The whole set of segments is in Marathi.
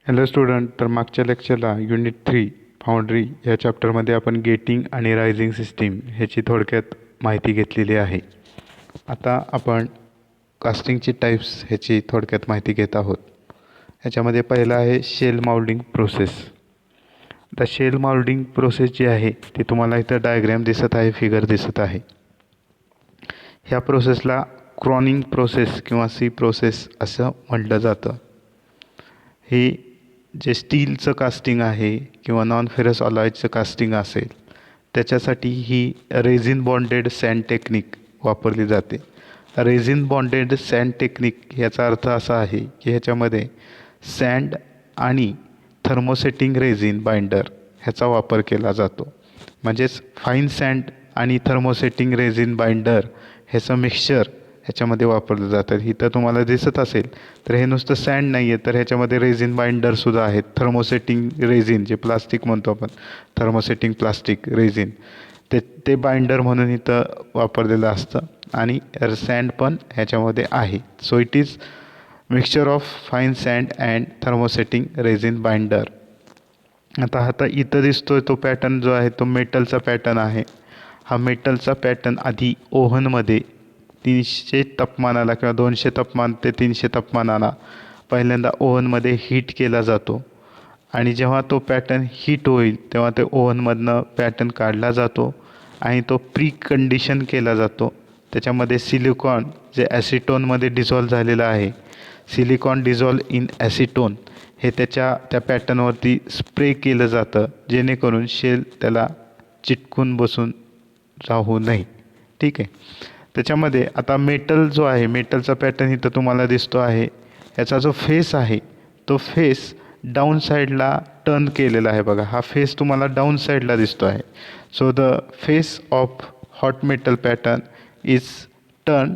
हॅलो स्टुडंट, तर मागच्या लेक्चरला युनिट 3 फाउंड्री या चॅप्टरमध्ये आपण गेटिंग आणि रायझिंग सिस्टीम ह्याची थोडक्यात माहिती घेतलेली आहे. आता आपण कास्टिंगची टाईप्स ह्याची थोडक्यात माहिती घेत आहोत. ह्याच्यामध्ये पहिला आहे shell moulding process. The shell moulding process जी आहे ती तुम्हाला इथं डायग्रॅम दिसत आहे, फिगर दिसत आहे. ह्या प्रोसेसला क्रॉनिंग प्रोसेस किंवा सी प्रोसेस असं म्हटलं जातं. ही जे स्टीलचं कास्टिंग आहे किंवा नॉन फेरस अलॉयचं कास्टिंग असेल त्याच्यासाठी ही रेझिन बॉन्डेड सँड टेक्निक वापरली जाते. रेझिन बॉन्डेड सँड टेक्निक याचा अर्थ असा आहे की ह्याच्यामध्ये सँड आणि थर्मोसेटिंग रेझिन बाइंडर ह्याचा वापर केला जातो. म्हणजेच फाईन सँड आणि थर्मोसेटिंग रेझिन बाइंडर ह्याचं मिक्सचर ह्याच्यामध्ये वापरलं जातं. इथं तुम्हाला दिसत असेल तर हे नुसतं सँड नाही आहे, तर ह्याच्यामध्ये रेझिन बाइंडरसुद्धा आहेत. थर्मोसेटिंग रेझिन जे प्लास्टिक म्हणतो आपण, थर्मोसेटिंग प्लास्टिक रेझिन, ते बाइंडर म्हणून इथं वापरलेलं असतं. आणि सँड पण ह्याच्यामध्ये आहे. So it is mixture of fine sand and thermosetting resin binder. आता इथं दिसतोय तो पॅटर्न जो आहे तो मेटलचा पॅटर्न आहे. हा मेटलचा पॅटर्न आधी ओव्हनमध्ये 300 तापमानाला किंवा 200 तापमान ते 300 तापमानाला पहिल्यांदा ओव्हनमध्ये हीट केला जातो. आणि जेव्हा तो पॅटर्न हीट होईल तेव्हा ते ओव्हनमधनं पॅटर्न काढला जातो आणि तो प्री कंडिशन केला जातो. त्याच्यामध्ये सिलिकॉन जे ॲसिटोनमध्ये डिझॉल्व झालेलं आहे, सिलिकॉन डिझॉल्व इन ॲसिटोन, हे त्या पॅटर्नवरती स्प्रे केलं जातं जेणेकरून शेल त्याला चिटकून बसून राहू नये. ठीक आहे. त्याच्यामध्ये आता मेटल जो आहे, मेटलचा पॅटर्न इथं तुम्हाला दिसतो आहे. याचा जो फेस आहे तो फेस डाऊन साईडला टर्न केलेला आहे. बघा, हा फेस तुम्हाला डाऊन साईडला दिसतो आहे. So the face of hot metal pattern is turn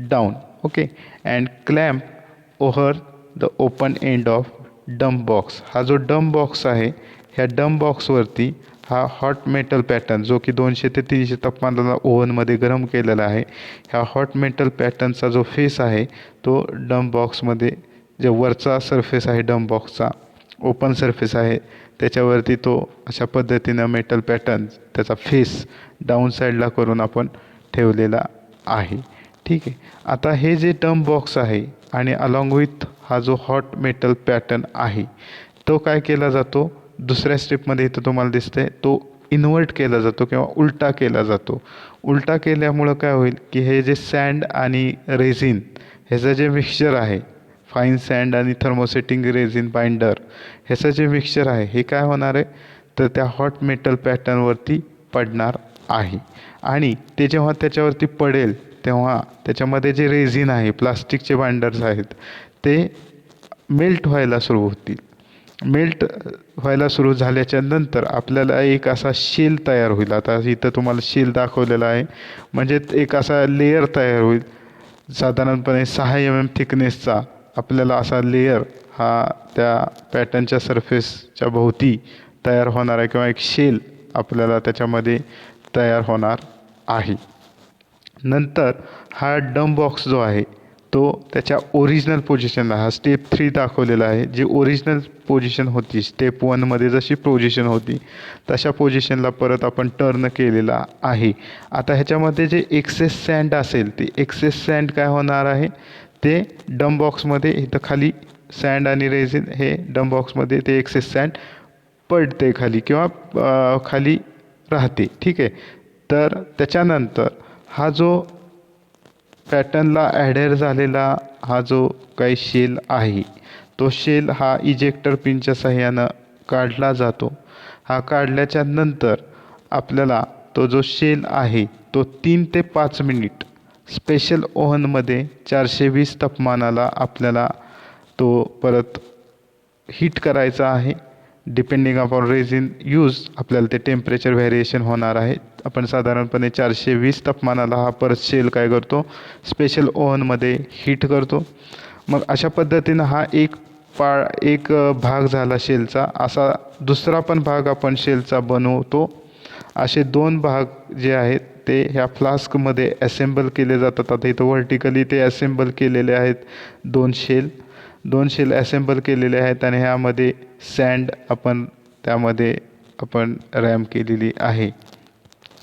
down. Okay. And clamp over the open end of dump box. हा जो डम्प बॉक्स आहे ह्या डम्प बॉक्सवरती हा हॉट मेटल पॅटर्न जो की 200 ते 300 तापमानाला ओव्हनमध्ये गरम केलेला आहे, ह्या हॉट मेटल पॅटर्नचा जो फेस आहे तो डम्प बॉक्समध्ये, जो वरचा सरफेस आहे डम्प बॉक्सचा, ओपन सरफेस आहे, त्याच्यावरती तो अशा पद्धतीनं मेटल पॅटर्न त्याचा फेस डाऊन साईडला करून आपण ठेवलेला आहे. ठीक आहे. आता हे जे डम्प बॉक्स आहे आणि अलॉंग विथ हा जो हॉट मेटल पॅटर्न आहे तो काय केला जातो, दुसऱ्या स्टेपमध्ये इथं तुम्हाला दिसतंय तो इन्व्हर्ट केला जातो किंवा उलटा केला जातो. उलटा केल्यामुळं काय होईल की हे जे सँड आणि रेझिन ह्याचं जे मिक्सचर आहे, फाईन सँड आणि थर्मोसेटिंग रेझिन बाइंडर ह्याचं जे मिक्सचर आहे हे काय होणार आहे तर त्या हॉट मेटल पॅटर्नवरती पडणार आहे. आणि ते जेव्हा त्याच्यावरती पडेल तेव्हा त्याच्यामध्ये जे रेझिन आहे, प्लास्टिकचे बाइंडर्स आहेत, ते मेल्ट व्हायला सुरू होतील. मेल्ट व्हायला सुरू झाल्याच्या नंतर आपल्याला एक असा शेल तयार होईल. आता इथं तुम्हाला शेल दाखवलेला आहे, म्हणजे एक असा लेयर तयार होईल. साधारणपणे 6 mm थिकनेसचा आपल्याला असा लेयर हा त्या पॅटर्नच्या सरफेसच्या भोवती तयार होणार आहे किंवा एक शेल आपल्याला त्याच्यामध्ये तयार होणार आहे. नंतर हा डम्प बॉक्स जो आहे तो त्याच्या ओरिजिनल पोझिशनला, हा स्टेप 3 दाखवलेला आहे, जी ओरिजिनल पोझिशन होती स्टेप 1मध्ये जशी पोझिशन होती तशा पोझिशनला परत आपण टर्न केलेला आहे. आता ह्याच्यामध्ये जे एक्सेस सँड असेल ते एक्सेस सँड काय होणार आहे ते डम्प बॉक्समध्ये, इथं खाली सँड आणि रेझिन हे डम्प बॉक्समध्ये ते एक्सेस सँड पडते खाली किंवा खाली राहते. ठीक आहे. तर त्याच्यानंतर हा जो पॅटर्नला ॲडहेर झालेला हा जो काही शेल आहे तो शेल हा इजेक्टर पिनच्या सहाय्यानं काढला जातो. हा काढल्याच्या नंतर आपल्याला तो जो शेल आहे तो 3 ते 5 मिनिट स्पेशल ओव्हनमध्ये 420 तापमानाला आपल्याला तो परत हीट करायचा आहे. डिपेंडिंग अपॉन रेझिन यूज आपल्याला ते टेम्परेचर व्हेरिएशन होणार आहे. आपण साधारणपणे 420 तापमानाला हा परत शेल काय करतो, स्पेशल ओव्हनमध्ये हीट करतो. मग अशा पद्धतीनं हा एक भाग झाला शेलचा. असा दुसरा पण भाग आपण शेलचा बनवतो. असे 2 भाग जे आहेत ते ह्या फ्लास्कमध्ये असेंबल केले जातात. आता इथं व्हर्टिकली ते असेंबल केलेले आहेत 2 शेल. 2 शेल असेंबल केलेले आहेत आणि ह्यामध्ये सँड त्यामध्ये आपण रॅम केलेली आहे.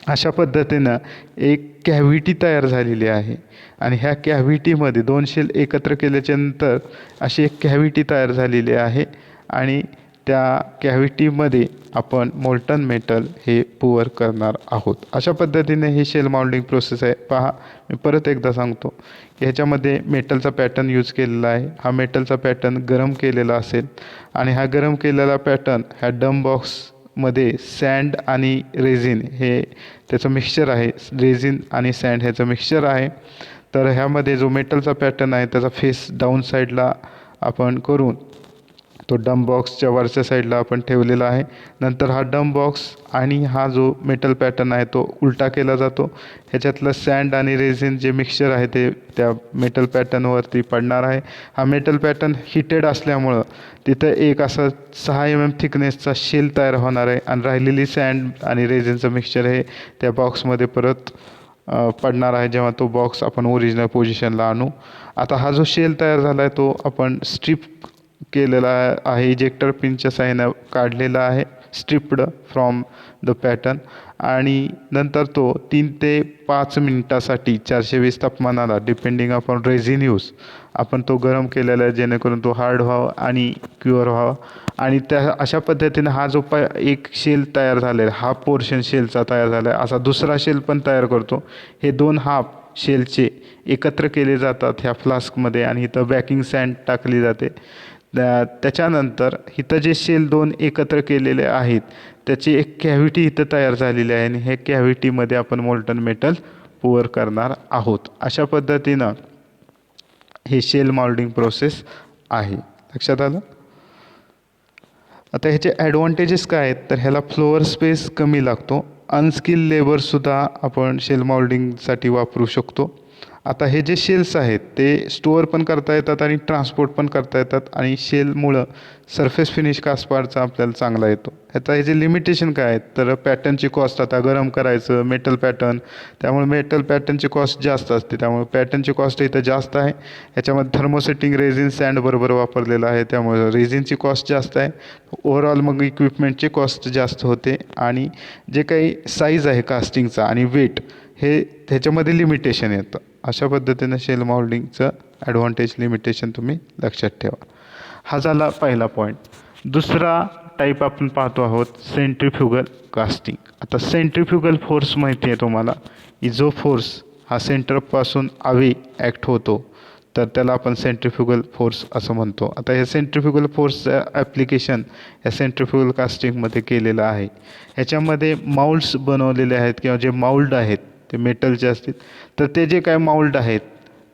अशा पद्धतीनं एक कॅव्हिटी तयार झालेली आहे आणि ह्या कॅव्हिटीमध्ये 2 शेल एकत्र केल्याच्यानंतर अशी एक कॅव्हिटी तयार झालेली आहे आणि त्या कॅव्हिटीमध्ये आपण मोल्टन मेटल हे पुअर करणार आहोत. अशा पद्धतीने ही शेल माउल्डिंग प्रोसेस आहे. पहा, मी परत एकदा सांगतो की ह्याच्यामध्ये मेटलचा पॅटर्न यूज केलेला आहे. हा मेटलचा पॅटर्न गरम केलेला असेल आणि हा गरम केलेला पॅटर्न ह्या डम बॉक्समध्ये सँड आणि रेझिन हे त्याचं मिक्सचर आहे. रेझिन आणि सँड ह्याचं मिक्सचर आहे. तर ह्यामध्ये जो मेटलचा पॅटर्न आहे त्याचा फेस डाऊन साईडला आपण करून तो डम बॉक्सच्या वरच्या साईडला आपण ठेवलेला आहे. नंतर हा डम बॉक्स आणि हा जो मेटल पॅटर्न आहे तो उलटा केला जातो. ह्याच्यातलं सँड आणि रेझिन जे मिक्सचर आहे ते त्या मेटल पॅटर्नवरती पडणार आहे. हा मेटल पॅटर्न हिटेड असल्यामुळं तिथं एक असा 6 mm थिकनेसचा शेल तयार होणार आहे आणि राहिलेली सँड आणि रेझिनचं मिक्सचर हे त्या बॉक्समध्ये परत पडणार आहे जेव्हा तो बॉक्स आपण ओरिजिनल पोझिशनला आणू. आता हा जो शेल तयार झाला आहे तो आपण स्ट्रिप केलेला आहे, इजेक्टर पिनच्या साहाय्याने काढलेला आहे, स्ट्रिप्ड फ्रॉम द पॅटर्न. आणि नंतर तो 3 ते 5 मिनिटासाठी 420 तापमानाला डिपेंडिंग अपॉन रेझिन यूज आपण तो गरम केलेला आहे जेणेकरून तो हार्ड व्हावा आणि क्युअर व्हावा. आणि अशा पद्धतीने हा जो एक शेल तयार झालेला हा पोर्शन शेलचा तयार झाला आहे. असा दुसरा शेल पण तयार करतो. हे 2 हाफ शेलचे एकत्र केले जातात ह्या फ्लास्कमध्ये आणि इथं बॅकिंग सँड टाकली जाते. त्याच्यानंतर इथं जे शेल 2 एकत्र केलेले आहेत त्याची एक कॅव्हिटी इथं तयार झालेली आहे आणि हे कॅव्हिटीमध्ये आपण मोल्टन मेटल पुअर करणार आहोत. अशा पद्धतीनं हे शेल माउल्डिंग प्रोसेस आहे. लक्षात आलं? आता ह्याचे ॲडव्हान्टेजेस काय आहेत तर ह्याला फ्लोअर स्पेस कमी लागतो. अनस्किल्ड लेबरसुद्धा आपण शेल माउल्डिंगसाठी वापरू शकतो. आता हे जे शेल्स आहेत ते स्टोअर पण करता येतात आणि ट्रान्सपोर्ट पण करता येतात आणि शेलमुळं सरफेस फिनिश कास्टपार्टचा आपल्याला चांगला येतो. ह्याचा हे जे लिमिटेशन काय आहेत तर पॅटर्नची कॉस्ट आता गरम करायचं मेटल पॅटर्न त्यामुळे मेटल पॅटर्नची कॉस्ट जास्त असते त्यामुळे पॅटर्नची कॉस्ट इथं जास्त आहे. ह्याच्यामध्ये थर्मोसेटिंग रेझिन सँड बरोबर वापरलेलं आहे त्यामुळे रेझिनची कॉस्ट जास्त आहे. ओव्हरऑल मग इक्विपमेंटची कॉस्ट जास्त होते आणि जे काही साईज आहे कास्टिंगचा आणि वेट हे ह्याच्यामध्ये लिमिटेशन येतं. अशा पद्धतीनं शेल माउल्डिंगचं ॲडव्हान्टेज लिमिटेशन तुम्ही लक्षात ठेवा. हा झाला पहिला पॉईंट. दुसरा टाईप आपण पाहतो आहोत सेंट्रीफ्युगल कास्टिंग. आता सेंट्रीफ्युगल फोर्स माहिती आहे तुम्हाला की जो फोर्स हा सेंटरपासून अवे ॲक्ट होतो तर त्याला आपण सेंट्रीफ्युगल फोर्स असं म्हणतो. आता हे सेंट्रीफ्युगल फोर्सचं ॲप्लिकेशन या सेंट्रीफ्युगल कास्टिंगमध्ये केलेलं आहे. ह्याच्यामध्ये माउल्ड्स बनवलेले आहेत किंवा जे माउल्ड आहेत ते मेटलचे असतील तर ते जे काय माउल्ड आहेत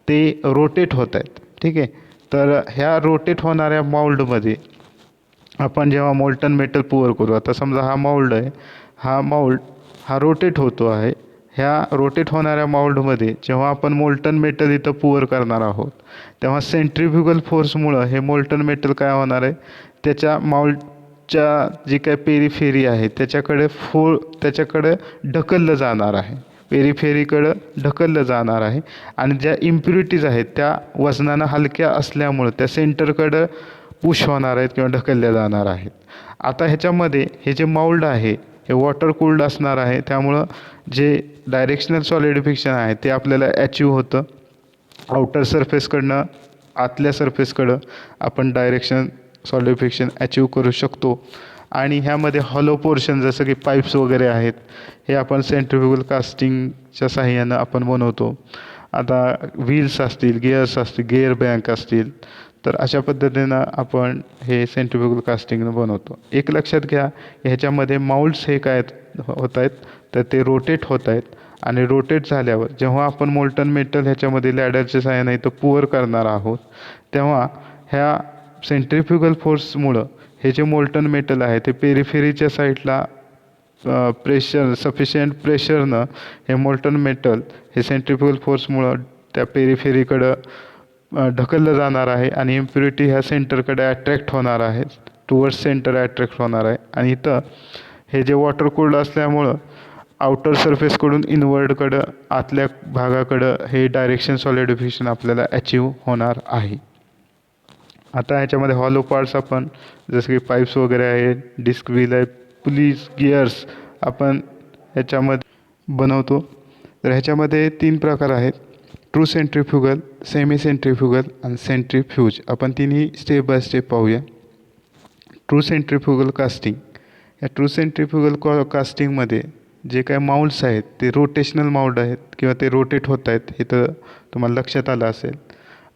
ते रोटेट होत आहेत. ठीक आहे. तर ह्या रोटेट होणाऱ्या माउल्डमध्ये आपण जेव्हा मोल्टन मेटल पुअर करू आता समजा हा माउल्ड आहे हा रोटेट होतो आहे. ह्या रोटेट होणाऱ्या माउल्डमध्ये जेव्हा आपण मोल्टन मेटल इथं पुअर करणार आहोत तेव्हा सेंट्रीफ्युगल फोर्समुळं हे मोल्टन मेटल काय होणार आहे त्याच्या माउल्डच्या जी काय पेरिफेरी आहे त्याच्याकडे ढकललं जाणार आहे. पेरिफेरीकडं ढकललं जाणार आहे आणि ज्या इम्प्युरिटीज आहेत त्या वजनानं हलक्या असल्यामुळं त्या सेंटरकडं पुश होणार आहेत किंवा ढकलल्या जाणार आहेत. आता ह्याच्यामध्ये हे जे माउल्ड आहे हे वॉटर कूल्ड असणार आहे त्यामुळं जे डायरेक्शनल सॉलिडिफिकेशन आहे ते आपल्याला अचीव होतं. आउटर सरफेसकडनं आतल्या सरफेसकडं आपण डायरेक्शन सॉलिडिफिकेशन अचीव करू शकतो. आणि ह्यामध्ये हॉलो पोर्शन जसं की पाईप्स वगैरे आहेत हे आपण सेंट्रीफ्युगल कास्टिंगच्या साहाय्यानं आपण बनवतो. आता व्हील्स असतील गिअर्स असतील गिअर बँक असतील तर अशा पद्धतीनं आपण हे सेंट्रीफ्युगल कास्टिंगनं बनवतो. एक लक्षात घ्या ह्याच्यामध्ये माउल्ड्स हे काय होत आहेत तर ते रोटेट होत आहेत आणि रोटेट झाल्यावर जेव्हा आपण मोल्टन मेटल ह्याच्यामध्ये लॅडरच्या साहाय्यानं इथं पुअर करणार आहोत तेव्हा ह्या सेंट्रीफ्युगल फोर्समुळं हे जे मोल्टन मेटल आहे ते पेरिफेरीच्या साईडला सफिशियंट प्रेशरनं हे मोल्टन मेटल हे सेंट्रीफ्युगल फोर्समुळं त्या पेरिफेरीकडं ढकललं जाणार आहे आणि इम्प्युरिटी ह्या सेंटरकडे अट्रॅक्ट होणार आहे टुवर्ड्स सेंटर अट्रॅक्ट होणार आहे. आणि इथं हे जे वॉटर कूल्ड असल्यामुळं आउटर सरफेसकडून इनवर्डकडं आतल्या भागाकडं हे डायरेक्शन सॉलिडिफिकेशन आपल्याला अचीव होणार आहे. आता ह्याच्यामध्ये हॉलो पार्ट्स आपण जसं की पाईप्स वगैरे आहेत, डिस्क व्हील आहे, पुलीज, गिअर्स आपण ह्याच्यामध्ये बनवतो. तर ह्याच्यामध्ये 3 प्रकार आहेत: ट्रू सेंट्रीफ्युगल, सेमी सेंट्रीफ्युगल आणि सेंट्रीफ्यूज. आपण तिन्ही स्टेप बाय स्टेप पाहूया. True centrifugal casting. या ट्रू सेंट्रीफ्युगल कास्टिंगमध्ये जे काही माउल्ड्स आहेत ते रोटेशनल माउल्ड आहेत किंवा ते रोटेट होत आहेत, हे तर तुम्हाला लक्षात आलं असेल.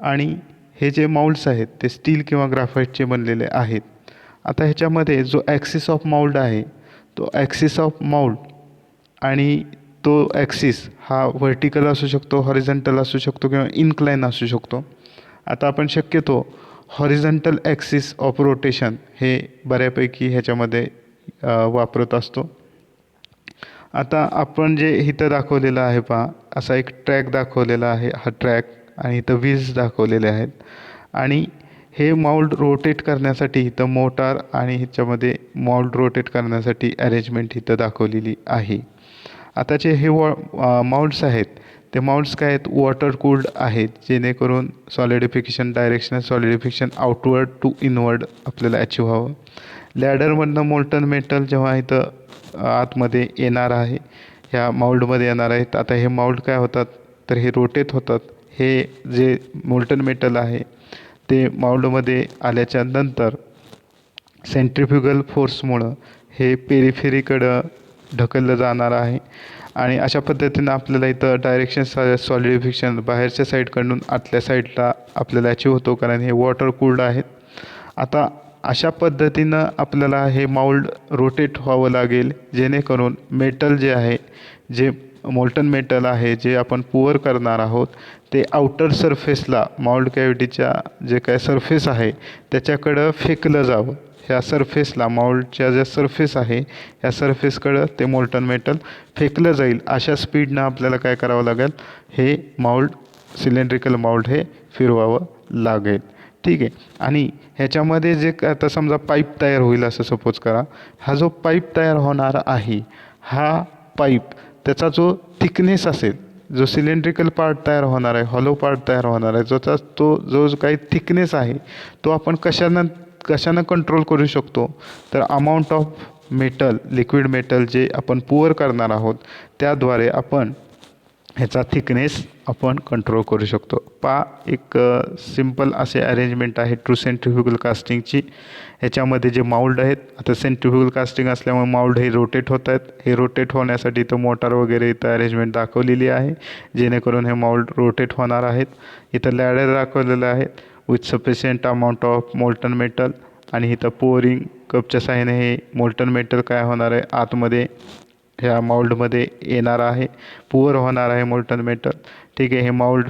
आणि हे जे माउल्ड्स आहेत ते स्टील किंवा ग्राफाईटचे बनलेले आहेत. आता ह्याच्यामध्ये जो ॲक्सिस ऑफ माउल्ड आहे, तो ॲक्सिस ऑफ माउल्ड आणि तो ॲक्सिस हा व्हर्टिकल असू शकतो, हॉरिझॉन्टल असू शकतो किंवा इन्क्लाइन असू शकतो. आता आपण शक्यतो हॉरिझॉन्टल ॲक्सिस ऑफ रोटेशन हे बऱ्यापैकी ह्याच्यामध्ये वापरत असतो. आता आपण जे इथं दाखवलेलं आहे पहा, असा एक ट्रॅक दाखवलेला आहे. हा ट्रॅक आणि इथं व्हील्स दाखवलेले आहेत. आणि हे माउल्ड रोटेट करण्यासाठी इथं मोटार आणि ह्याच्यामध्ये माउल्ड रोटेट करण्यासाठी अरेंजमेंट इथं दाखवलेली आहे. आताचे हे माउल्ड्स आहेत ते माउल्ड्स काय आहेत, वॉटर कूल्ड आहेत, जेणेकरून solidification, directional solidification outward to inward आपल्याला अचीव व्हावं. लॅडरमधनं मोल्टन मेटल जेव्हा इथं आतमध्ये येणार आहे, ह्या माउल्डमध्ये येणार आहेत. आता हे माउल्ड काय होतात तर हे रोटेट होतात. हे जे मोल्टन मेटल आहे ते माउल्डमध्ये आल्याच्या नंतर सेंट्रीफ्युगल फोर्समुळं हे पेरिफेरीकडं ढकललं जाणार आहे. आणि अशा पद्धतीनं आपल्याला इथं डायरेक्शन सॉलिडिफिकेशन बाहेरच्या साईडकडून आतल्या साईडला आपल्याला अचीव होतो, कारण हे वॉटर कूल्ड आहेत. आता अशा पद्धतीनं आपल्याला हे माउल्ड रोटेट व्हावं लागेल, जेणेकरून मेटल जे आहे, जे मोल्टन मेटल आहे जे आपण पुअर करणार आहोत, ते आउटर सरफेसला माउल्ड कॅव्हिटीच्या जे काय सरफेस आहे त्याच्याकडं फेकलं जावं. ह्या सरफेसला, माउल्डच्या ज्या सरफेस आहे ह्या सरफेसकडं ते मोल्टन मेटल फेकलं जाईल. अशा स्पीडनं आपल्याला काय करावं लागेल, हे माउल्ड, सिलेंड्रिकल माउल्ड हे फिरवावं लागेल. ठीक आहे. आणि ह्याच्यामध्ये जे आता समजा पाईप तयार होईल असं सपोज करा. हा जो पाईप तयार होणार आहे, हा पाईप त्याचा जो थिकनेस असेल, जो सिलेंड्रिकल पार्ट तयार होणार आहे, हॉलो पार्ट तयार होणार आहे, तो जो काही थिकनेस आहे तो आपण कशानं कंट्रोल करू शकतो, तर amount of metal, liquid metal जे आपण पुअर करणार आहोत त्याद्वारे आपण ह्याचा थिकनेस आपण कंट्रोल करू शकतो. एक सिंपल असे अरेंजमेंट आहे ट्रू सेंट्रीफ्युगल कास्टिंगची. ह्याच्यामध्ये जे माउल्ड आहेत, आता सेंट्रीफ्युगल कास्टिंग असल्यामुळे माउल्ड हे रोटेट होत आहेत. हे रोटेट होण्यासाठी इथं मोटार वगैरे इथं अरेंजमेंट दाखवलेली आहे, जेणेकरून हे माउल्ड रोटेट होणार आहेत. इथं लॅडर दाखवलेलं आहे with sufficient amount of molten metal. आणि इथं पोअरिंग कपच्या साहाय्याने हे मोल्टन मेटल काय होणार आहे, आतमध्ये ह्या माउल्डमध्ये येणार आहे, पुअर होणार आहे मोल्टन मेटल. ठीक आहे. हे माउल्ड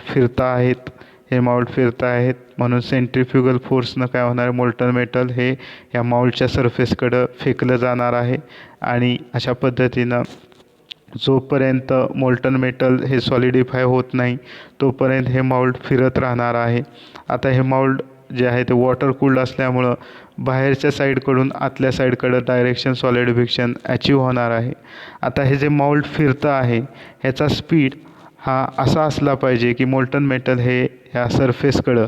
फिरता आहेत, म्हणून सेंट्रीफ्युगल फोर्सनं काय होणार आहे, मोल्टन मेटल हे ह्या माउल्डच्या सरफेसकडं फेकलं जाणार आहे. आणि अशा पद्धतीनं जोपर्यंत मोल्टन मेटल हे सॉलिडिफाय होत नाही तोपर्यंत हे माउल्ड फिरत राहणार आहे. आता हे माउल्ड जे आहे ते वॉटर कूल्ड असल्यामुळं बाहेरच्या साईडकडून आतल्या साईडकडं डायरेक्शन सॉलिडिफिकेशन अचीव होणार आहे. आता हे जे माउल्ड फिरतं आहे ह्याचा स्पीड हा असा असला पाहिजे की मोल्टन मेटल हे ह्या सरफेसकडं,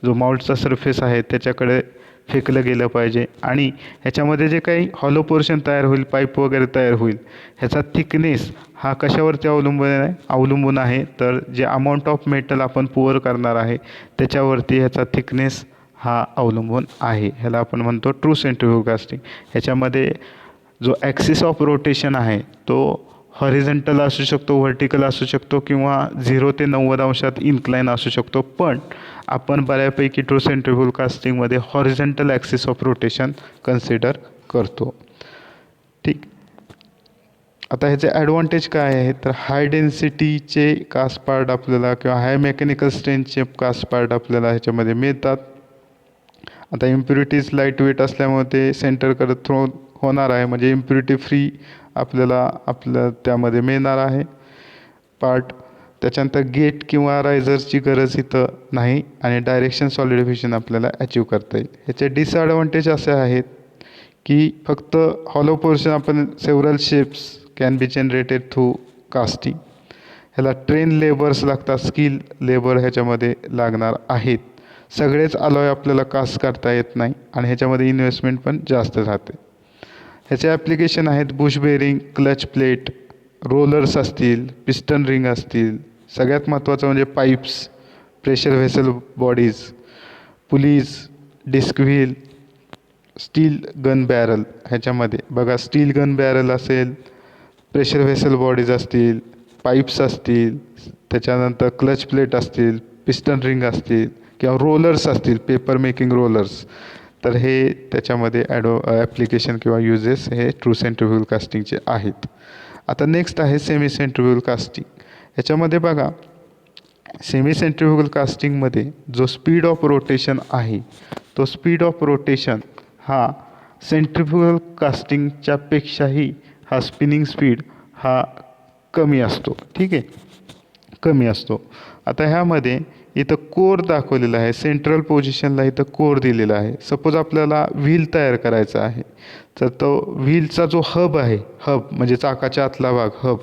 जो माउल्डचा सरफेस आहे त्याच्याकडे फेकलं गेलं पाहिजे. आणि ह्याच्यामध्ये जे काही हॉलो पोर्शन तयार होईल, पाईप वगैरे तयार होईल, ह्याचा थिकनेस हा कशावरती अवलंबून आहे, तर जे अमाऊंट ऑफ मेटल आपण पुअर करणार आहे त्याच्यावरती ह्याचा थिकनेस हा अवलंबून आहे. ह्याला आपण म्हणतो ट्रू सेंट्रीफ्युगल कास्टिंग. ह्याच्यामध्ये जो ॲक्सिस ऑफ रोटेशन आहे तो हॉरिझॉन्टल असू शकतो, व्हर्टिकल असू शकतो किंवा 0 ते 90 अंशात इन्क्लाइन असू शकतो. पण आपण बऱ्यापैकी ट्रू सेंट्रीफ्युगल कास्टिंगमध्ये horizontal axis of rotation consider करतो. ठीक. आता ह्याचे ॲडव्हान्टेज काय आहे, तर हाय डेन्सिटीचे कास्ट पार्ट आपल्याला किंवा हाय मेकॅनिकल स्ट्रेंथचे कास्ट पार्ट आपल्याला ह्याच्यामध्ये मिळतात. आता इम्प्युरिटीज लाईट वेट असल्यामुळे ते सेंटरकडे थ्रो होणार आहे, म्हणजे इम्प्युरिटी फ्री आपलं त्यामध्ये मिळणार आहे पार्ट. त्याच्यानंतर गेट किंवा रायझरची गरज इथं नाही आणि डायरेक्शन सॉलिडिफिकेशन आपल्याला अचीव करता येईल. ह्याचे डिसॲडव्हान्टेज असे आहेत की फक्त हॉलो पोर्शन आपण several shapes can be generated through casting. ह्याला ट्रेन लेबर्स लागतात, स्किल लेबर ह्याच्यामध्ये लागणार आहेत. सगळेच अलॉय आपल्याला कास्ट करता येत नाही आणि ह्याच्यामध्ये इन्व्हेस्टमेंट पण जास्त राहते. ह्याचे ॲप्लिकेशन आहेत bush bearing, clutch plate, rollers असतील, पिस्टन रिंग असतील, सगळ्यात महत्त्वाचं म्हणजे pipes, pressure vessel bodies, pulleys, disc wheel, steel gun barrel. ह्याच्यामध्ये बघा स्टील गन बॅरल असेल, प्रेशर व्हेसल बॉडीज असतील, पाईप्स असतील, त्याच्यानंतर क्लच प्लेट असतील, पिस्टन रिंग असतील किंवा रोलर्स असतील, पेपर मेकिंग रोलर्स. तर हे त्याच्यामध्ये ॲप्लिकेशन किंवा युजेस हे ट्रू सेंट्रिफ्युगल कास्टिंगचे आहेत. आता नेक्स्ट आहे सेमी सेंट्रिफ्युगल कास्टिंग. ह्याच्यामध्ये बघा सेमी सेंट्रिफ्युगल कास्टिंगमध्ये जो स्पीड ऑफ रोटेशन आहे तो स्पीड ऑफ रोटेशन हा सेंट्रिफ्युगल कास्टिंगच्या पेक्षाही हा स्पिनिंग स्पीड हा कमी असतो. ठीक आहे, कमी असतो. आता ह्यामध्ये इथं कोर दाखवलेला आहे, सेंट्रल पोझिशनला इथं कोर दिलेला आहे. सपोज आपल्याला व्हील तयार करायचा आहे तर तो व्हीलचा जो हब आहे, हब म्हणजे चाकाच्या आतला भाग, हब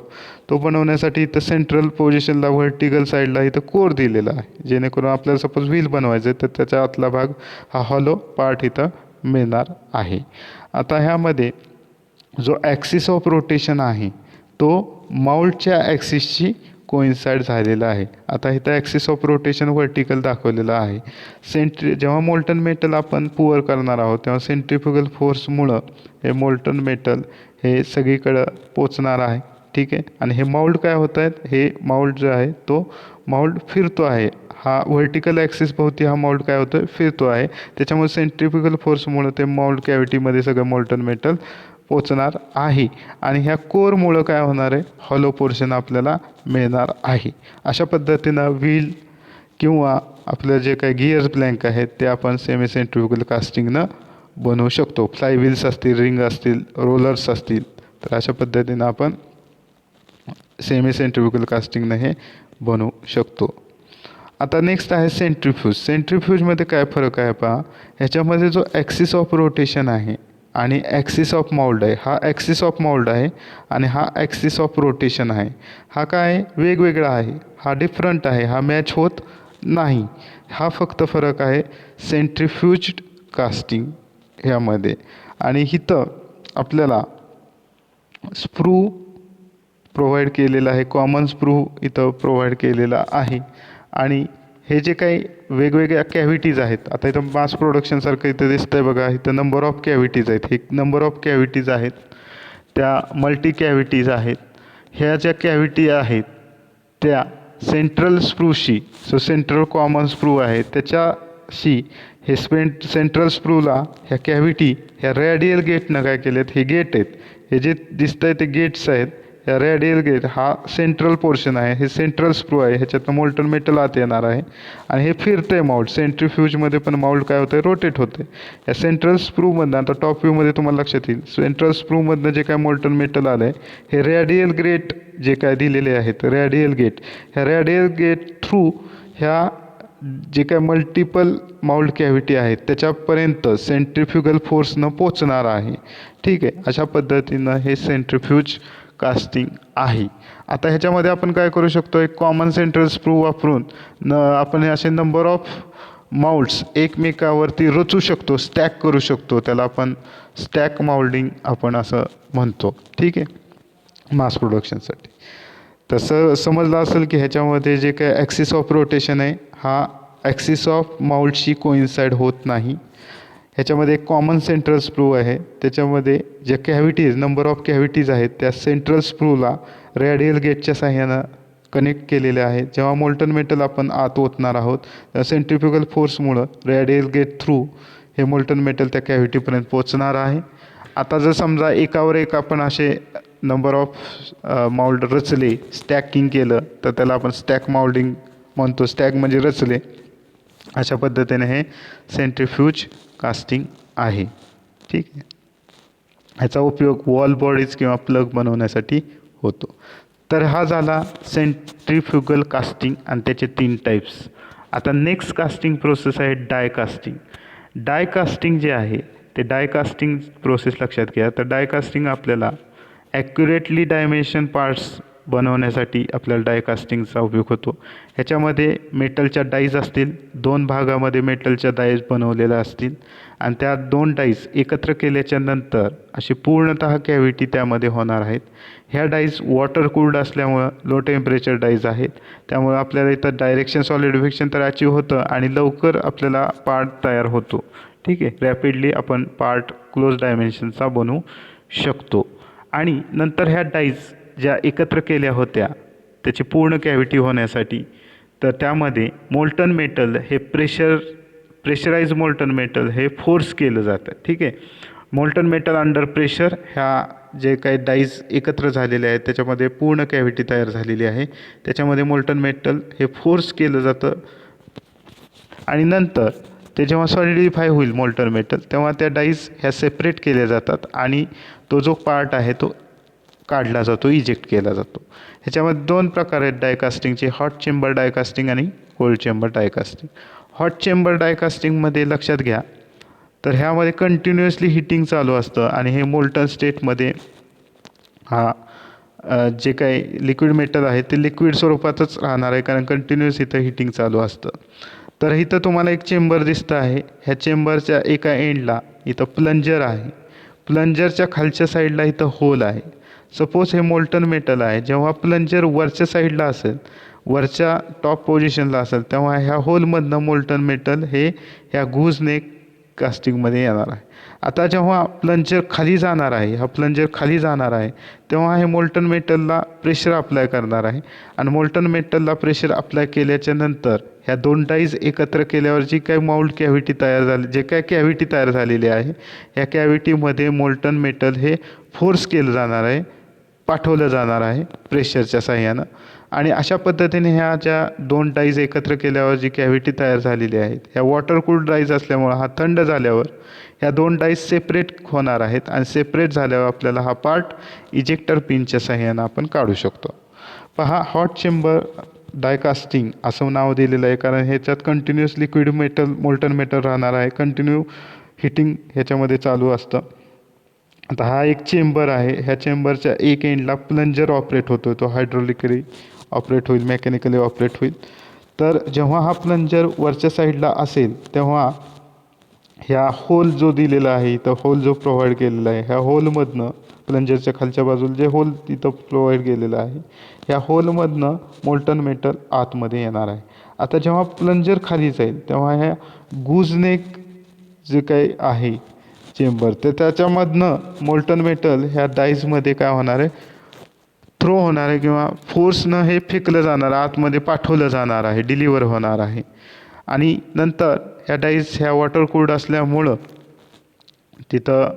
तो बनवण्यासाठी इथं सेंट्रल पोझिशनला व्हर्टिकल साईडला इथं कोर दिलेला आहे. जेणेकरून आपल्याला सपोज व्हील बनवायचं आहे तर त्याच्या आतला भाग हा हॉलो पार्ट इथं मिळणार आहे. आता ह्यामध्ये जो ॲक्सिस ऑफ रोटेशन आहे तो माऊल्टच्या ॲक्सिसशी कोइन्साइड झालेला आहे. आता इथं ॲक्सिस ऑफ रोटेशन व्हर्टिकल दाखवलेलं आहे. जेव्हा मोल्टन मेटल आपण पुअर करणार आहोत तेव्हा सेंट्रिफ्युगल फोर्समुळं हे मोल्टन मेटल हे सगळीकडं पोचणार आहे. ठीक आहे, आणि हे माऊल्ड काय होत आहेत, हे माऊल्ड जो आहे तो माऊल्ड फिरतो आहे. हा व्हर्टिकल ॲक्सिस भोवती हा माऊल्ड काय होतो, फिरतो आहे. त्याच्यामुळे सेंट्रिफ्युगल फोर्समुळं ते माऊल्ड कॅव्हिटीमध्ये सगळं मोल्टन मेटल पोचणार आहे आणि ह्या कोरमुळं काय होणार आहे, हॉलो पोर्शन आपल्याला मिळणार आहे. अशा पद्धतीनं व्हील किंवा आपलं जे काही गिअर्स ब्लँक आहेत ते आपण सेमी सेंट्रिफ्युगल कास्टिंगनं बनवू शकतो. फ्लाय व्हील्स असतील, रिंग असतील, रोलर्स असतील, तर अशा पद्धतीनं आपण सेमी सेंट्रिफ्युगल कास्टिंगनं हे बनवू शकतो. आता नेक्स्ट आहे सेंट्रिफ्यूज. सेंट्रिफ्यूजमध्ये काय फरक आहे पहा, ह्याच्यामध्ये जो ॲक्सिस ऑफ रोटेशन आहे आणि ॲक्सिस ऑफ माऊल्ड आहे, हा ॲक्सिस ऑफ माऊल्ड आहे आणि हा ॲक्सिस ऑफ रोटेशन आहे. हा काय वेगवेगळा आहे, हा डिफरंट आहे, हा मॅच होत नाही. हा फक्त फरक आहे सेंट्रिफ्यूज्ड कास्टिंग ह्यामध्ये. आणि इथं आपल्याला स्प्रू प्रोव्हाइड केलेला आहे, कॉमन स्प्रू इथं प्रोव्हाइड केलेला आहे. आणि हे जे काही वेगवेगळ्या कॅव्हिटीज आहेत, आता इथं मास प्रोडक्शनसारखं इथं दिसतं आहे बघा, इथं नंबर ऑफ कॅव्हिटीज आहेत. हे नंबर ऑफ कॅव्हिटीज आहेत, त्या मल्टी कॅव्हिटीज आहेत. ह्या ज्या कॅव्हिटी आहेत त्या सेंट्रल स्प्रूशी, सो सेंट्रल कॉमन स्प्रू आहे त्याच्याशी हे सेंट्रल स्प्रूला ह्या कॅव्हिटी ह्या रेडियल गेटनं काय केलेत, हे गेट आहेत, हे जे दिसतं आहे ते गेट्स आहेत. ह्या रेडियल गेट हा सेंट्रल पोर्शन आहे, हे सेंट्रल स्प्रू आहे, ह्याच्यातनं मोल्टन मेटल आत येणार आहे आणि हे फिरतं आहे माऊल्ड. सेंट्रिफ्यूजमध्ये पण माऊल्ड काय होतं, रोटेट होते. या सेंट्रल स्प्रूमधनं आता टॉप व्ह्यूमध्ये तुम्हाला लक्षात येईल, सेंट्रल स्प्रूमधनं जे काय मोल्टन मेटल आलं आहे हे रेडियल गेट जे काय दिलेले आहेत, रेडियल गेट, ह्या रेडियल गेट थ्रू ह्या जे काय मल्टिपल माऊल्ड कॅव्हिटी आहेत त्याच्यापर्यंत सेंट्रिफ्युगल फोर्सनं पोचणार आहे. ठीक आहे, अशा पद्धतीनं हे सेंट्रिफ्यूज कास्टिंग आहे. आता ह्याच्यामध्ये आपण काय करू शकतो, एक कॉमन सेंट्रल स्प्रू वापरून आपण हे असे नंबर ऑफ माऊल्ड्स एकमेकावरती रचू शकतो, स्टॅक करू शकतो. त्याला आपण स्टॅक माऊल्डिंग आपण असं म्हणतो. ठीक आहे, मास प्रोडक्शनसाठी. तसं समजलं असेल की ह्याच्यामध्ये जे काय ॲक्सिस ऑफ रोटेशन आहे हा ॲक्सिस ऑफ माऊल्डशी कोइन्साइड होत नाही. ह्याच्यामध्ये एक कॉमन सेंट्रल स्प्रू आहे, त्याच्यामध्ये ज्या कॅव्हिटीज नंबर ऑफ कॅव्हिटीज आहेत त्या सेंट्रल स्प्रूला रेडियल गेटच्या साह्यानं कनेक्ट केलेल्या आहेत. जेव्हा मोल्टन मेटल आपण आत ओतणार आहोत सेंट्रिफ्युगल फोर्समुळं रेडियल गेट थ्रू हे मोल्टन मेटल त्या कॅव्हिटीपर्यंत पोचणार आहे. आता जर समजा एकावर एक आपण असे नंबर ऑफ माऊल्ड रचले, स्टॅकिंग केलं तर त्याला आपण स्टॅक माऊल्डिंग म्हणतो. स्टॅक म्हणजे रचले. अशा पद्धतीने हे सेंट्रिफ्यूज कास्टिंग आहे. ठीक आहे, ह्याचा उपयोग वॉल बॉडीज किंवा प्लग बनवण्यासाठी होतो. तर हा झाला सेंट्रिफ्युगल कास्टिंग आणि त्याचे 3 टाईप्स. आता नेक्स्ट कास्टिंग प्रोसेस आहे डाय कास्टिंग. डाय कास्टिंग जे आहे ते डाय कास्टिंग प्रोसेस लक्षात घ्या. तर डाय कास्टिंग आपल्याला ॲक्युरेटली डायमेन्शन पार्ट्स बनवण्यासाठी आपल्याला डाय कास्टिंगचा उपयोग होतो. ह्याच्यामध्ये मेटलच्या डाईज असतील, 2 भागामध्ये मेटलच्या डाईज बनवलेल्या असतील आणि त्या 2 डाईज एकत्र केल्याच्या नंतर अशी पूर्णतः कॅव्हिटी त्यामध्ये होणार आहेत. ह्या डाईज वॉटर कूल्ड असल्यामुळं लो टेम्परेचर डाईज आहेत, त्यामुळे आपल्याला इथं डायरेक्शन सॉलिडिफिकेशन तर अचीव होतं आणि लवकर आपल्याला पार्ट तयार होतो. ठीक आहे, रॅपिडली आपण पार्ट क्लोज डायमेन्शनचा बनवू शकतो. आणि नंतर ह्या डाईज ज्या एकत्र केल्या होत्या त्याची पूर्ण कॅव्हिटी होण्यासाठी, तर त्यामध्ये मोल्टन मेटल हे प्रेशराइज मोल्टन मेटल हे फोर्स केलं जातं. ठीक आहे, मोल्टन मेटल अंडर प्रेशर ह्या जे काही डाईज एकत्र झालेले आहेत त्याच्यामध्ये पूर्ण कॅव्हिटी तयार झालेली आहे. त्याच्यामध्ये मोल्टन मेटल हे फोर्स केलं जातं आणि नंतर ते जेव्हा सॉलिडिफाय होईल मोल्टन मेटल तेव्हा त्या डाईज ह्या सेपरेट केल्या जातात आणि तो जो पार्ट आहे तो काढला जातो, इजेक्ट केला जातो. ह्याच्यामध्ये 2 प्रकार आहेत डायकास्टिंगचे, हॉट चेंबर डायकास्टिंग आणि कोल्ड चेंबर डायकास्टिंग. हॉट चेंबर डायकास्टिंगमध्ये लक्षात घ्या तर ह्यामध्ये कंटिन्युअसली हीटिंग चालू असतं आणि हे मोल्टन स्टेटमध्ये जे काही लिक्विड मेटल आहे ते लिक्विड स्वरूपातच राहणार आहे, कारण कंटिन्युअस इथं हीटिंग चालू असतं. तर इथं तुम्हाला एक चेंबर दिसतं आहे. ह्या चेंबरच्या एका एंडला इथं प्लंजर आहे. प्लंजरच्या खालच्या साईडला इथं होल आहे. सपोज हे मोल्टन मेटल आहे, जेव्हा प्लंजर वरच्या साईडला असेल, वरच्या टॉप पोझिशनला असेल, तेव्हा ह्या होलमधनं मोल्टन मेटल हे ह्या गूजने कास्टिंगमध्ये येणार आहे. आता जेव्हा प्लंजर खाली जाणार आहे, हा प्लंजर खाली जाणार आहे, तेव्हा हे मोल्टन मेटलला प्रेशर अप्लाय करणार आहे आणि मोल्टन मेटलला प्रेशर अप्लाय केल्याच्या नंतर ह्या 2 डाईज एकत्र केल्यावर जी काही माउल्ट कॅव्हिटी तयार झाली, जे काय कॅव्हिटी तयार झालेली आहे, ह्या कॅव्हिटीमध्ये मोल्टन मेटल हे फोर्स केलं जाणार आहे, पाठवलं जाणार आहे प्रेशरच्या साह्यानं. आणि अशा पद्धतीने ह्या ज्या 2 डाईज एकत्र केल्यावर जी कॅव्हिटी तयार झालेली आहे, ह्या वॉटर कूल्ड डाईज असल्यामुळं हा थंड झाल्यावर ह्या 2 डाईज सेपरेट होणार आहेत आणि सेपरेट झाल्यावर आपल्याला हा पार्ट इजेक्टर पिनच्या साह्यानं आपण काढू शकतो. पहा, हॉट चेंबर डायकास्टिंग असं नाव दिलेलं आहे कारण ह्याच्यात continuous liquid metal molten metal राहणार आहे, कंटिन्यू हिटिंग ह्याच्यामध्ये चालू असतं. आता हा एक चेंबर आहे, ह्या चेंबरच्या एक एंडला प्लंजर ऑपरेट होतो, तो हायड्रोलिकली ऑपरेट होईल, मेकॅनिकली ऑपरेट होईल. तर जेव्हा हा प्लंजर वरच्या साईडला असेल तेव्हा ह्या होल जो दिलेला आहे इथं, होल जो प्रोव्हाइड केलेला आहे, ह्या होलमधनं प्लंजरच्या खालच्या बाजूला जे होल तिथं प्रोव्हाइड केलेलं आहे, ह्या होलमधनं मोल्टन मेटल आतमध्ये येणार आहे. आता जेव्हा प्लंजर खाली जाईल तेव्हा ह्या गूजनेक जे काही आहे चेंबर, तर त्याच्यामधनं मोल्टन मेटल ह्या डाईजमध्ये काय होणार आहे, थ्रो होणार आहे किंवा फोर्सनं हे फेकलं जाणार, आतमध्ये पाठवलं जाणार आहे, डिलिव्हर होणार आहे. आणि नंतर ह्या डाईज ह्या वॉटर कूल्ड असल्यामुळं तिथं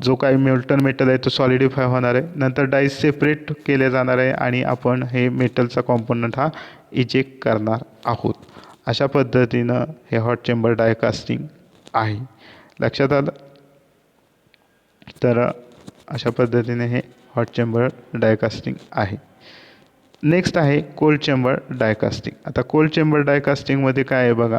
जो काही मोल्टन मेटल आहे तो सॉलिडिफाय होणार आहे. नंतर डाईज सेपरेट केले जाणार आहे आणि आपण हे मेटलचा कॉम्पोनंट हा इजेक्ट करणार आहोत. अशा पद्धतीनं हे हॉट चेंबर डायकास्टिंग आहे. लक्षात आलं? तर अशा पद्धतीने हे हॉट चेंबर डायकास्टिंग आहे. नेक्स्ट आहे कोल्ड चेंबर डायकास्टिंग. आता कोल्ड चेंबर डायकास्टिंगमध्ये काय आहे बघा,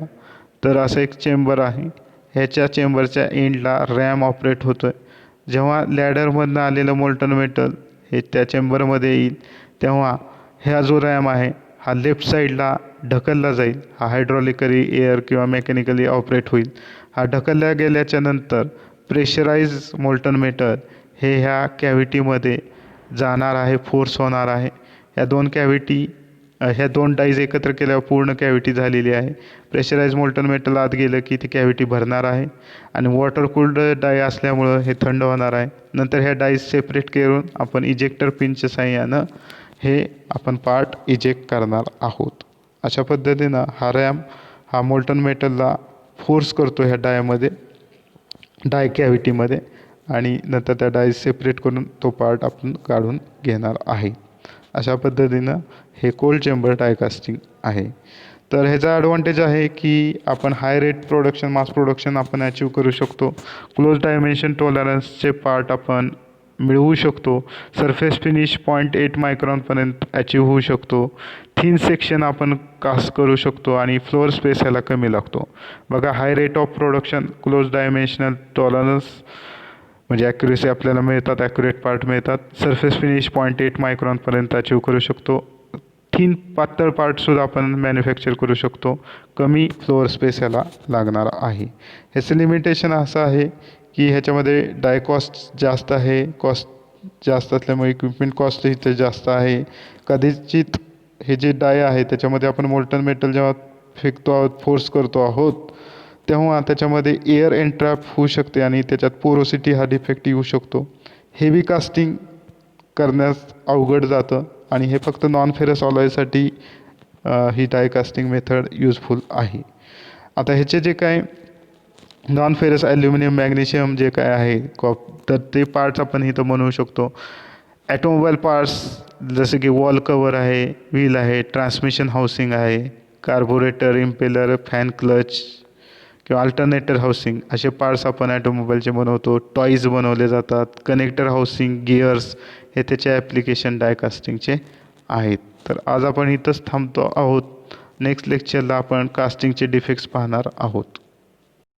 तर असं एक चेंबर आहे, ह्याच्या चेंबरच्या एंडला रॅम ऑपरेट होतो आहे. जेव्हा लॅडरमधनं आलेलं मोल्टन मेटल हे त्या चेंबरमध्ये येईल तेव्हा ह्या जो रॅम आहे हा लेफ्ट साईडला ढकलला जाईल, हा हायड्रॉलिकली एअर किंवा मेकॅनिकली ऑपरेट होईल. हा ढकलल्या गेल्याच्या नंतर प्रेशराइज मोल्टन मेटल हे ह्या कॅव्हिटीमध्ये जाणार आहे, फोर्स होणार आहे. ह्या 2 कॅव्हिटी ह्या 2 डाईज एकत्र केल्यावर पूर्ण कॅव्हिटी झालेली आहे. प्रेशराइज मोल्टन मेटल आत गेलं की ती कॅव्हिटी भरणार आहे आणि वॉटर कूल्ड डाय असल्यामुळं हे थंड होणार आहे. नंतर ह्या डाईज सेपरेट करून आपण इजेक्टर पिनच्या साह्यानं हे आपण पार्ट इजेक्ट करणार आहोत. अशा पद्धतीनं हा रॅम हा मोल्टन मेटलला फोर्स करतो ह्या डायमध्ये, डाय कॅव्हिटीमध्ये, आणि नंतर त्या डाईज सेपरेट करून तो पार्ट आपण काढून घेणार आहे. अशा पद्धतीनं हे कोल्ड चेंबर डायकास्टिंग आहे. तर ह्याचा ॲडव्हान्टेज आहे की आपण high rate production, mass production आपण अचीव करू शकतो. क्लोज डायमेन्शन टॉलरन्सचे पार्ट आपण मिळवू शकतो. सरफेस फिनिश 0.8 मायक्रॉनपर्यंत अचीव होऊ शकतो. थिन सेक्शन आपण कास्ट करू शकतो आणि फ्लोअर स्पेस ह्याला कमी लागतो. बघा, high rate of production, close dimensional tolerance, म्हणजे ॲक्युरेसी आपल्याला मिळतात, ॲक्युरेट पार्ट मिळतात. सरफेस फिनिश 0.8 मायक्रॉनपर्यंत अचीव करू शकतो. थिन पातळ पार्टसुद्धा आपण मॅन्युफॅक्चर करू शकतो. कमी फ्लोअर स्पेस याला लागणार आहे. ह्याचं लिमिटेशन असं आहे की ह्याच्यामध्ये डाय कॉस्ट जास्त आहे. कॉस्ट जास्त असल्यामुळे इक्विपमेंट कॉस्ट इथे जास्त आहे. कदाचित हे जे डाय आहे त्याच्यामध्ये आपण मोल्टन मेटल जेव्हा फेकतो आहोत, फोर्स करतो आहोत, तेव्हा त्याच्यामध्ये एअर एन्ट्रॅप होऊ शकते आणि त्याच्यात पोरोसिटी हा डिफेक्ट येऊ शकतो. हेवी कास्टिंग करण्यास अवघड जातं आणि हे फक्त नॉन फेरस ऑलॉयसाठी ही डाय कास्टिंग मेथड यूजफुल आहे. आता ह्याचे जे काय नॉन फेरस ॲल्युमिनियम मॅग्नेशियम जे काय आहे तर ते पार्ट्स आपण इथं बनवू शकतो. ॲटोमोबाईल पार्ट्स जसे की वॉल कवर आहे, व्हील आहे, ट्रान्समिशन हाऊसिंग आहे, कार्बोरेटर, इम्पेलर, फॅन क्लच किंवा अल्टरनेटर हाऊसिंग असे पार्ट्स आपण ॲटोमोबाईलचे बनवतो. टॉईज बनवले जातात. कनेक्टर हाऊसिंग, गिअर्स हे त्याचे ॲप्लिकेशन डायकास्टिंगचे आहेत. तर आज आपण इथंच थांबतो आहोत. नेक्स्ट लेक्चरला आपण कास्टिंगचे डिफेक्ट्स पाहणार आहोत.